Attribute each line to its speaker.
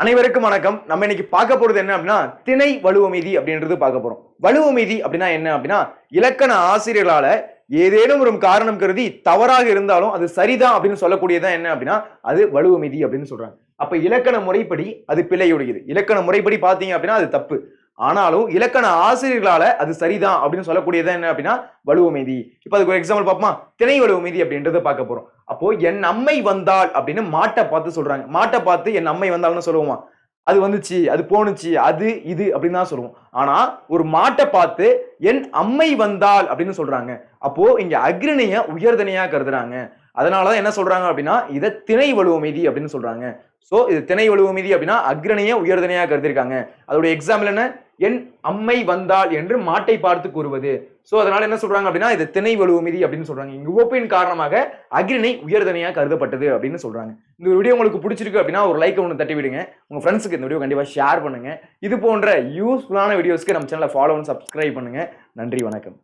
Speaker 1: அனைவருக்கும் வணக்கம். நம்ம இன்னைக்கு பார்க்க போறது என்ன அப்படின்னா திணை வலுவமைதி அப்படின்றது பார்க்க போறோம். வலுவமைதி அப்படின்னா என்ன அப்படின்னா இலக்கண ஆசிரியர்களால ஏதேனும் ஒரு காரணம் கருதி தவறாக இருந்தாலும் அது சரிதான் அப்படின்னு சொல்லக்கூடியதான் என்ன அப்படின்னா அது வலுவமைதி அப்படின்னு சொல்றாங்க. அப்ப இலக்கண முறைப்படி அது பிழையுடையது. இலக்கண முறைப்படி பாத்தீங்க அப்படின்னா அது தப்பு. ஆனாலும் இலக்கண ஆசிரியர்களால அது சரிதான் அப்படின்னு சொல்லக்கூடியது என்ன அப்படின்னா வலுவமைதி. இப்ப அதுக்கு ஒரு எக்ஸாம்பிள் பார்ப்போமா? திணை வலுவமைதி அப்படின்றத பார்க்க போறோம். அப்போ என் அம்மை வந்தாள் அப்படின்னு மாட்டை பார்த்து சொல்றாங்க. மாட்டை பார்த்து என் அம்மை வந்தாள்னு சொல்லுவோமா? அது வந்துச்சு, அது போனுச்சு, அது இது அப்படின்னு தான் சொல்லுவோம். ஆனா ஒரு மாட்டை பார்த்து என் அம்மை வந்தாள் அப்படின்னு சொல்றாங்க. அப்போ இங்க அக்ரிணைய உயர்தனையா கருதுறாங்க. அதனாலதான் என்ன சொல்றாங்க அப்படின்னா இதை திணை வலுவமைதி அப்படின்னு சொல்றாங்க. சோ இது திணை வலுவமைதி அப்படின்னா அக்ரணைய உயர்தனையா கருதிருக்காங்க. அதோட எக்ஸாம்பிள் என்ன? என் அம்மை வந்தாள் என்று மாட்டை பார்த்து கூறுவது. சோ அதனால என்ன சொல்றாங்க அப்படின்னா இது திணை வலுவமைதி அப்படின்னு சொல்றாங்க. இங்க உவப்பின் காரணமாக அக்ரிணை உயர்தனையா கருதப்பட்டது அப்படின்னு சொல்றாங்க. இந்த வீடியோ உங்களுக்கு பிடிச்சிருக்கு அப்படின்னா ஒரு லைக் ஒன்று தட்டி விடுங்க. உங்க ஃப்ரெண்ட்ஸுக்கு இந்த வீடியோ கண்டிப்பா ஷேர் பண்ணுங்க. இது போன்ற யூஸ்ஃபுல்லான வீடியோஸ்க்கு நம்ம சேனலை ஃபாலோ அண்ட் சப்ஸ்கிரைப் பண்ணுங்க. நன்றி, வணக்கம்.